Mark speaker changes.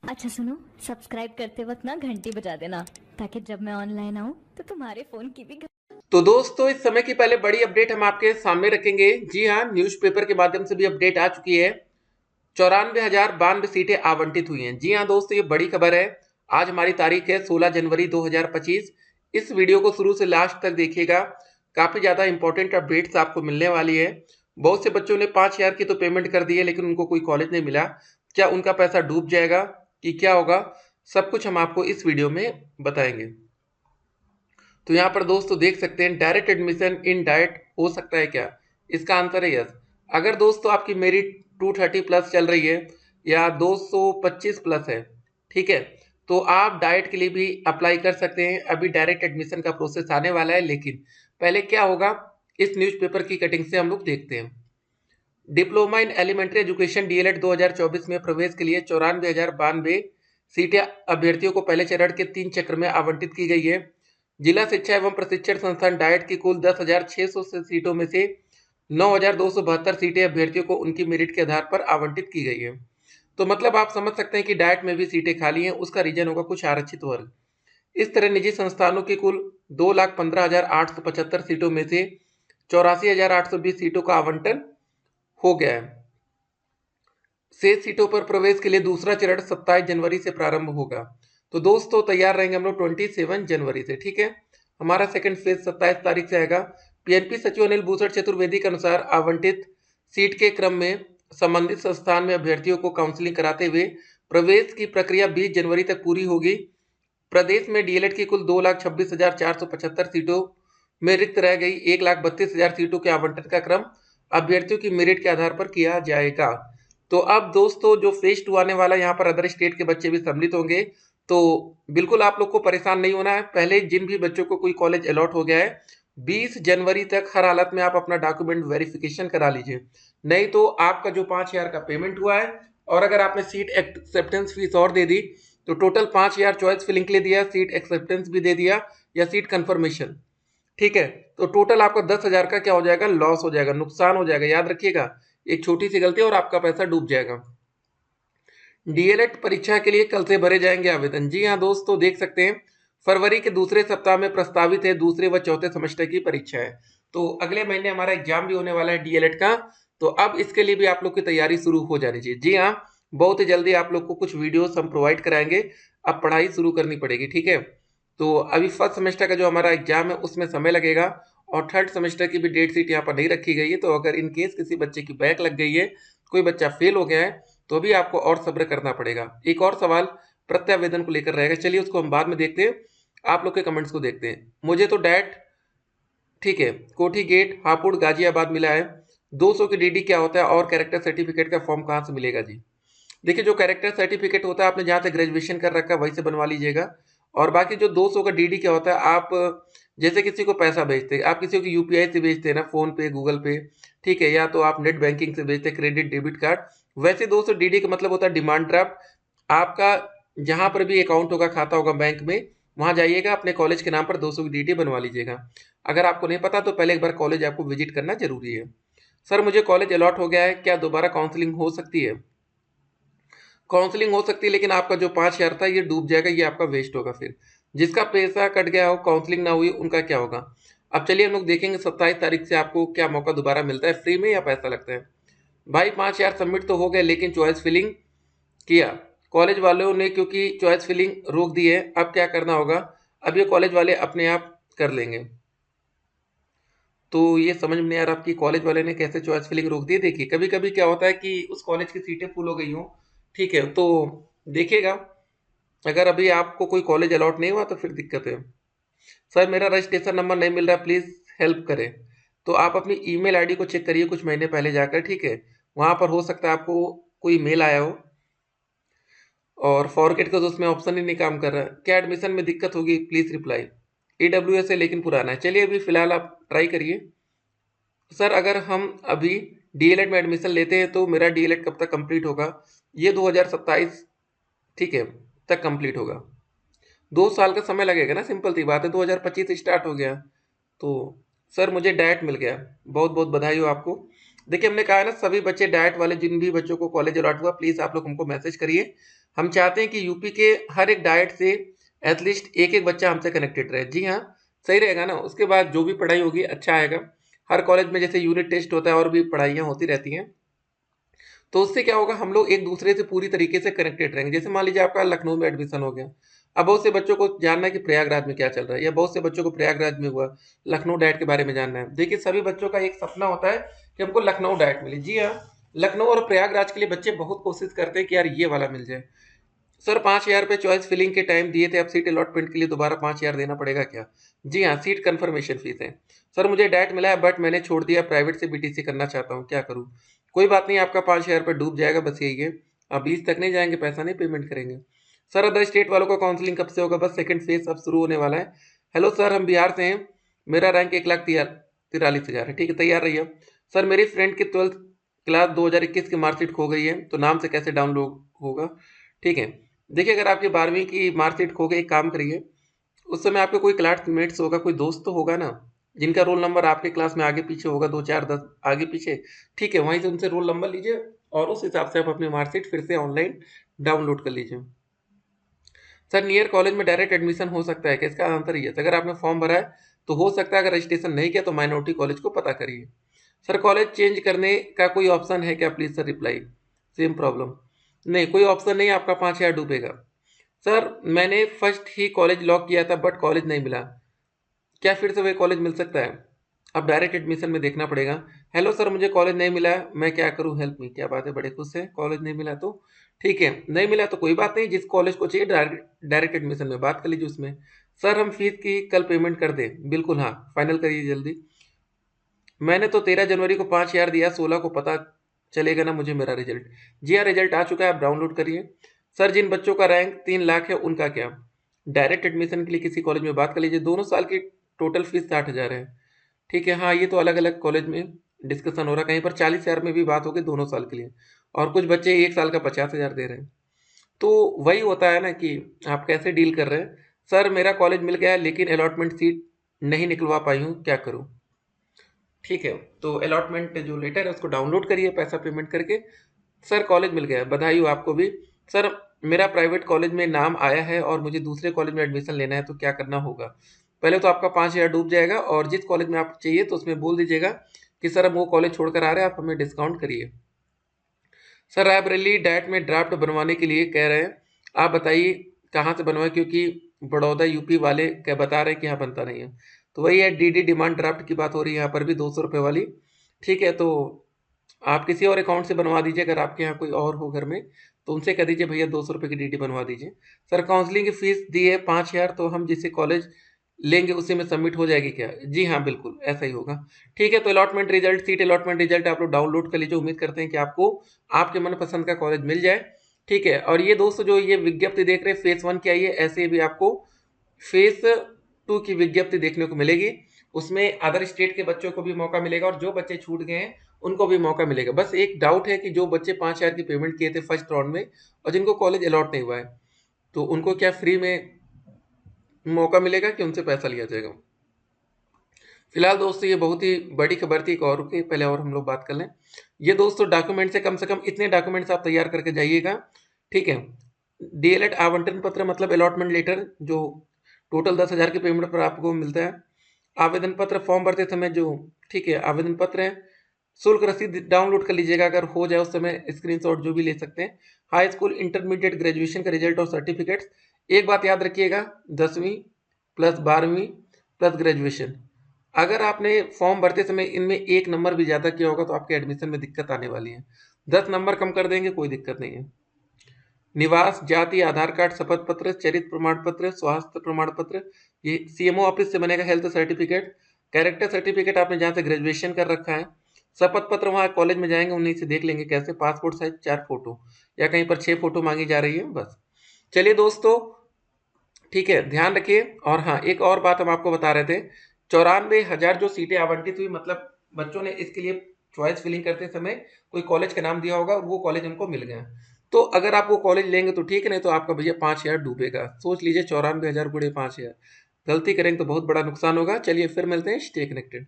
Speaker 1: अच्छा सुनो, सब्सक्राइब करते वक्त ना घंटी बजा देना ताकि जब मैं ऑनलाइन आऊँ तो तुम्हारे फोन की भी
Speaker 2: तो दोस्तों, इस समय की पहले बड़ी अपडेट हम आपके सामने रखेंगे। जी हाँ, न्यूज़पेपर के माध्यम से भी अपडेट आ चुकी है। 94,092 सीटें आवंटित हुई हैं। जी हाँ दोस्तों, ये बड़ी खबर है। आज हमारी तारीख है 16 जनवरी 2025। इस वीडियो को शुरू से लास्ट तक देखिएगा। काफी ज्यादा इंपॉर्टेंट अपडेट्स आपको मिलने वाली है। बहुत से बच्चों ने 5,000 की तो पेमेंट कर दी है, लेकिन उनको कोई कॉलेज नहीं मिला। क्या उनका पैसा डूब जाएगा कि क्या होगा, सब कुछ हम आपको इस वीडियो में बताएंगे। तो यहाँ पर दोस्तों देख सकते हैं, डायरेक्ट एडमिशन इन डाइट हो सकता है क्या? इसका आंसर है यस। अगर दोस्तों आपकी मेरिट 230 प्लस चल रही है या 225 प्लस है, ठीक है, तो आप डाइट के लिए भी अप्लाई कर सकते हैं। अभी डायरेक्ट एडमिशन का प्रोसेस आने वाला है, लेकिन पहले क्या होगा इस न्यूज़पेपर की कटिंग से हम लोग देखते हैं। Diploma in elementary education DElEd 2024 में प्रवेश के लिए 94,092 सीटें अभ्यर्थियों को पहले चरण के 3 चक्र में आवंटित की गई है। जिला शिक्षा एवं प्रशिक्षण संस्थान डाइट की कुल 10,600 सीटों में से 9,272 सीटें अभ्यर्थियों को उनकी मेरिट के आधार पर आवंटित की गई है। तो मतलब आप समझ सकते हैं कि डाइट में भी सीटें खाली हैं। उसका रीजन होगा कुछ आरक्षित वर्ग। इस तरह निजी संस्थानों की कुल 2,15,875 सीटों में से 84,820 सीटों का आवंटन हो गया है। शेष सीटों पर प्रवेश के लिए दूसरा चरण 27 जनवरी से प्रारंभ होगा। तो दोस्तों तैयार रहेंगे हम लोग 27 जनवरी से, ठीक है। हमारा सेकंड फेज 27 तारीख से आएगा। पीएनपी सचिव अनिल भूषण चतुर्वेदी के अनुसार आवंटित सीट के क्रम में संबंधित संस्थान में अभ्यर्थियों को काउंसलिंग कराते हुए प्रवेश की प्रक्रिया 20 जनवरी तक पूरी होगी। प्रदेश में डीएलएड की कुल 2,26,475 सीटों में रिक्त रह गई 1,32,000 सीटों के आवंटन का क्रम अभ्यर्थियों की मेरिट के आधार पर किया जाएगा। तो अब दोस्तों जो फेज 2 आने वाला है, यहाँ पर अदर स्टेट के बच्चे भी सम्मिलित होंगे। तो बिल्कुल आप लोग को परेशान नहीं होना है। पहले जिन भी बच्चों को कोई कॉलेज अलॉट हो गया है, 20 जनवरी तक हर हालत में आप अपना डॉक्यूमेंट वेरिफिकेशन करा लीजिए। नहीं तो आपका जो 5,000 का पेमेंट हुआ है, और अगर आपने सीट एक्सेप्टेंस फीस और दे दी, तो टोटल 5,000 चॉइस फिलिंग के लिए दिया, सीट एक्सेप्टेंस भी दे दिया या सीट कंफर्मेशन, ठीक है, तो टोटल आपका 10,000 का क्या हो जाएगा, लॉस हो जाएगा, नुकसान हो जाएगा। याद रखिएगा, एक छोटी सी गलती और आपका पैसा डूब जाएगा। डीएलएड परीक्षा के लिए कल से भरे जाएंगे आवेदन। जी हाँ दोस्तों, देख सकते हैं फरवरी के दूसरे सप्ताह में प्रस्तावित है दूसरे व चौथे सेमेस्टर की परीक्षा है। तो अगले महीने हमारा एग्जाम भी होने वाला है डीएलएड का। तो अब इसके लिए भी आप लोग की तैयारी शुरू हो जानी चाहिए। जी हाँ, बहुत ही जल्दी आप लोग को कुछ वीडियोस हम प्रोवाइड कराएंगे। अब पढ़ाई शुरू करनी पड़ेगी, ठीक है। तो अभी फर्स्ट सेमेस्टर का जो हमारा एग्जाम है उसमें समय लगेगा, और थर्ड सेमेस्टर की भी डेट शीट यहाँ पर नहीं रखी गई है। तो अगर इन केस किसी बच्चे की बैक लग गई है, कोई बच्चा फेल हो गया है, तो भी आपको और सब्र करना पड़ेगा। एक और सवाल प्रत्यावेदन को लेकर रहेगा, चलिए उसको हम बाद में देखते हैं। आप लोग के कमेंट्स को देखते हैं। मुझे तो डैट, ठीक है, कोठी गेट हापुड़ गाजियाबाद मिला है। 200 की डीडी क्या होता है और कैरेक्टर सर्टिफिकेट का फॉर्म कहाँ से मिलेगा जी? देखिए, जो कैरेक्टर सर्टिफिकेट होता है आपने जहाँ तक ग्रेजुएशन कर रखा है वहीं से बनवा लीजिएगा। और बाकी जो 200 का डीडी क्या होता है, आप जैसे किसी को पैसा भेजते हैं, आप किसी को यूपीआई से भेजते हैं ना, फोन पे, गूगल पे, ठीक है, या तो आप नेट बैंकिंग से भेजते हैं, क्रेडिट डेबिट कार्ड, वैसे 200 डीडी का मतलब होता है डिमांड ड्राफ्ट। आपका जहां पर भी अकाउंट होगा, खाता होगा बैंक में, वहां जाइएगा, अपने कॉलेज के नाम पर 200 की डीडी बनवा लीजिएगा। अगर आपको नहीं पता तो पहले एक बार कॉलेज आपको विजिट करना जरूरी है। सर मुझे कॉलेज अलॉट हो गया है, क्या दोबारा काउंसलिंग हो सकती है? काउंसलिंग हो सकती है, लेकिन आपका जो 5,000 था ये डूब जाएगा, ये आपका वेस्ट होगा। फिर जिसका पैसा कट गया हो, काउंसलिंग ना हुई, उनका क्या होगा? अब चलिए हम लोग देखेंगे 27 तारीख से आपको क्या मौका दोबारा मिलता है, फ्री में या पैसा लगता है। भाई 5,000 सबमिट तो हो गए, लेकिन चॉइस फिलिंग किया कॉलेज वालों ने, क्योंकि चॉइस फिलिंग रोक दी है। अब क्या करना होगा, अब ये कॉलेज वाले अपने आप कर लेंगे। तो ये समझ में नहीं आ रहा आपकी कॉलेज वाले ने कैसे चॉइस फिलिंग रोक दी है। देखिए कभी कभी क्या होता है कि उस कॉलेज की सीटें फुल हो गई हो, ठीक है, तो देखिएगा, अगर अभी आपको कोई कॉलेज अलॉट नहीं हुआ तो फिर दिक्कत है। सर मेरा रजिस्ट्रेशन नंबर नहीं मिल रहा, प्लीज हेल्प करें। तो आप अपनी ईमेल आईडी को चेक करिए कुछ महीने पहले जाकर, ठीक है, वहां पर हो सकता है आपको कोई मेल आया हो, और फॉरगेट का तो उसमें ऑप्शन ही नहीं काम कर रहा है। क्या एडमिशन में दिक्कत होगी, प्लीज रिप्लाई। ईडब्ल्यू एस है लेकिन पुराना है। चलिए अभी फिलहाल आप ट्राई करिए। सर अगर हम अभी डीएलएड में एडमिशन लेते हैं तो मेरा डीएलएड कब तक कंप्लीट होगा? ये 2027, ठीक है, तक कंप्लीट होगा। 2 साल का समय लगेगा ना, सिंपल सी बात है। 2025 स्टार्ट हो गया। तो सर मुझे डाइट मिल गया, बहुत बहुत बधाई हो आपको। देखिए हमने कहा है ना, सभी बच्चे डाइट वाले जिन भी बच्चों को कॉलेज अलॉट हुआ, प्लीज आप लोग हमको मैसेज करिए। हम चाहते हैं कि यूपी के हर एक डाइट से एटलीस्ट एक एक बच्चा हमसे कनेक्टेड रहे। जी हाँ, सही रहेगा ना। उसके बाद जो भी पढ़ाई होगी अच्छा आएगा। हर कॉलेज में जैसे यूनिट टेस्ट होता है और भी पढ़ाइयाँ होती रहती हैं, तो उससे क्या होगा, हम लोग एक दूसरे से पूरी तरीके से कनेक्टेड रहेंगे। जैसे मान लीजिए आपका लखनऊ में एडमिशन हो गया, अब बहुत से बच्चों को जानना है कि प्रयागराज में क्या चल रहा है, या बहुत से बच्चों को प्रयागराज में हुआ लखनऊ डाइट के बारे में जानना है। देखिए सभी बच्चों का एक सपना होता है कि हमको लखनऊ डाइट मिले। जी हाँ, लखनऊ और प्रयागराज के लिए बच्चे बहुत कोशिश करते हैं कि यार ये वाला मिल जाए। सर 5,000 रुपये चॉइस फिलिंग के टाइम दिए थे, अब सीट अलॉटमेंट के लिए दोबारा 5,000 देना पड़ेगा क्या? जी हाँ, सीट कंफर्मेशन फीस है। सर मुझे डाइट मिला है बट मैंने छोड़ दिया, प्राइवेट से बीटीसी करना चाहता हूँ, क्या करूँ? कोई बात नहीं, आपका 5,000 रुपये डूब जाएगा, बस यही है। आप 20 तक नहीं जाएंगे, पैसा नहीं पेमेंट करेंगे। सर अदर स्टेट वालों का काउंसलिंग कब से होगा? बस सेकंड फेज अब शुरू होने वाला है। हेलो सर, हम बिहार से हैं, मेरा रैंक 1,43,000 है। ठीक है, तैयार रहिए। सर मेरी फ्रेंड की 12th क्लास 2021 की मार्कशीट खो गई है, तो नाम से कैसे डाउनलोड होगा? ठीक है, देखिए अगर आपकी 12वीं की मार्कशीट खो गई, एक काम करिए, उस समय आपके कोई क्लासमेट्स होगा, कोई दोस्त तो होगा ना, जिनका रोल नंबर आपके क्लास में आगे पीछे होगा, 2 4 10 आगे पीछे। ठीक है, वहीं से उनसे रोल नंबर लीजिए और उस हिसाब से आप अपनी मार्कशीट फिर से ऑनलाइन डाउनलोड कर लीजिए। सर नियर कॉलेज में डायरेक्ट एडमिशन हो सकता है क्या? इसका आंसर ये है, अगर आपने फॉर्म भरा है तो हो सकता है, अगर रजिस्ट्रेशन नहीं किया तो माइनॉरिटी कॉलेज को पता करिए। सर कॉलेज चेंज करने का कोई ऑप्शन है क्या? Please sir reply. Same problem, नहीं कोई ऑप्शन नहीं, आपका 5,000 डूबेगा। सर मैंने फर्स्ट ही कॉलेज लॉक किया था बट कॉलेज नहीं मिला, क्या फिर से वही कॉलेज मिल सकता है? अब डायरेक्ट एडमिशन में देखना पड़ेगा। हेलो सर, मुझे कॉलेज नहीं मिला है, मैं क्या करूं, हेल्प मी। क्या बात है, बड़े खुश हैं, कॉलेज नहीं मिला तो ठीक है, नहीं मिला तो कोई बात नहीं, जिस कॉलेज को चाहिए डायरेक्ट डायरेक्ट एडमिशन में बात कर लीजिए उसमें। सर हम फीस की कल पेमेंट कर दें? बिल्कुल हाँ, फाइनल करिए जल्दी। मैंने तो 13 जनवरी को 5,000 दिया, 16 को पता चलेगा ना मुझे मेरा रिजल्ट। जी हाँ, रिजल्ट आ चुका है, आप डाउनलोड करिए। सर जिन बच्चों का रैंक 3 लाख है उनका क्या? डायरेक्ट एडमिशन के लिए किसी कॉलेज में बात कर लीजिए, दोनों साल की टोटल फीस 60,000 है। ठीक है, हाँ ये तो अलग अलग कॉलेज में डिस्कशन हो रहा है, कहीं पर 40,000 में भी बात होगी दोनों साल के लिए, और कुछ बच्चे एक साल का 50,000 दे रहे हैं। तो वही होता है ना कि आप कैसे डील कर रहे हैं। सर मेरा कॉलेज मिल गया है लेकिन अलॉटमेंट सीट नहीं निकलवा पाई हूँ, क्या करूँ? ठीक है, तो अलॉटमेंट जो लेटर है उसको डाउनलोड करिए पैसा पेमेंट करके। सर कॉलेज मिल गया, बधाई हो आपको भी। सर मेरा प्राइवेट कॉलेज में नाम आया है और मुझे दूसरे कॉलेज में एडमिशन लेना है, तो क्या करना होगा? पहले तो आपका 5,000 डूब जाएगा, और जिस कॉलेज में आप चाहिए तो उसमें बोल दीजिएगा कि सर हम वो कॉलेज छोड़कर आ रहे हैं, आप हमें डिस्काउंट करिए। सर रायबरेली डाइट में ड्राफ्ट बनवाने के लिए कह रहे हैं, आप बताइए कहाँ से बनवाएं, क्योंकि बड़ौदा यूपी वाले क्या बता रहे हैं कि यहाँ बनता नहीं है। तो वही है, डीडी डिमांड ड्राफ्ट की बात हो रही है यहाँ पर भी, 200 रुपये वाली। ठीक है, तो आप किसी और अकाउंट से बनवा दीजिए, अगर आपके यहाँ कोई और हो घर में तो उनसे कह दीजिए भैया 200 रुपये की डीडी बनवा दीजिए। सर काउंसलिंग की फीस दी है 5,000, तो हम जिसे कॉलेज लेंगे उसी में सबमिट हो जाएगी क्या? जी हाँ बिल्कुल ऐसा ही होगा। ठीक है, तो allotment result, seat allotment result आप लोग डाउनलोड कर लीजिए। उम्मीद करते हैं कि आपको आपके मनपसंद का कॉलेज मिल जाए। ठीक है, और ये दोस्तों जो ये विज्ञप्ति देख रहे हैं फेज 1 की आई है, ऐसे भी आपको फेज 2 की विज्ञप्ति देखने को मिलेगी। उसमें अदर स्टेट के बच्चों को भी मौका मिलेगा, और जो बच्चे छूट गए हैं उनको भी मौका मिलेगा। बस एक डाउट है कि जो बच्चे 5,000 की पेमेंट किए थे फर्स्ट राउंड में और जिनको कॉलेज अलॉट नहीं हुआ है, तो उनको क्या फ्री में मौका मिलेगा कि उनसे पैसा लिया जाएगा? फिलहाल दोस्तों ये बहुत ही बड़ी खबर थी, एक और की पहले और हम लोग बात कर लें। ये दोस्तों डॉक्यूमेंट से कम इतने डॉक्यूमेंट्स आप तैयार करके जाइएगा। ठीक है, डीएलएड आवंटन पत्र मतलब अलॉटमेंट लेटर, जो टोटल 10,000 की पेमेंट पर आपको मिलता है। आवेदन पत्र फॉर्म भरते समय जो, ठीक है, आवेदन पत्र है। शुल्क रसीद डाउनलोड कर लीजिएगा, अगर हो जाए उस समय स्क्रीनशॉट जो भी ले सकते हैं। हाई स्कूल इंटरमीडिएट ग्रेजुएशन का रिजल्ट और सर्टिफिकेट्स। एक बात याद रखिएगा, 10वीं प्लस 12वीं प्लस ग्रेजुएशन। अगर आपने फॉर्म भरते समय इनमें एक नंबर भी ज़्यादा किया होगा तो आपके एडमिशन में दिक्कत आने वाली है। 10 नंबर कम कर देंगे कोई दिक्कत नहीं है। निवास, जाति, आधार कार्ड, शपथ पत्र, चरित्र प्रमाण पत्र, स्वास्थ्य प्रमाण पत्र, ये सीएमओ ऑफिस से बनेगा। हेल्थ सर्टिफिकेट, कैरेक्टर सर्टिफिकेट आपने जहाँ से ग्रेजुएशन कर रखा है। शपथ पत्र वहाँ कॉलेज में जाएंगे उन्हीं से देख लेंगे कैसे। पासपोर्ट साइज 4 फोटो, या कहीं पर 6 फोटो मांगी जा रही है बस। चलिए दोस्तों, ठीक है, ध्यान रखिए। और हाँ, एक और बात हम आपको बता रहे थे, 94,000 जो सीटें आवंटित हुई, मतलब बच्चों ने इसके लिए चॉइस फिलिंग करते समय कोई कॉलेज का नाम दिया होगा और वो कॉलेज उनको मिल गया। तो अगर आप वो कॉलेज लेंगे तो ठीक है, नहीं तो आपका भैया 5,000 डूबेगा। सोच लीजिए, 94,000 गुणे 5,000, गलती करेंगे तो बहुत बड़ा नुकसान होगा। चलिए फिर मिलते हैं, स्टे कनेक्टेड।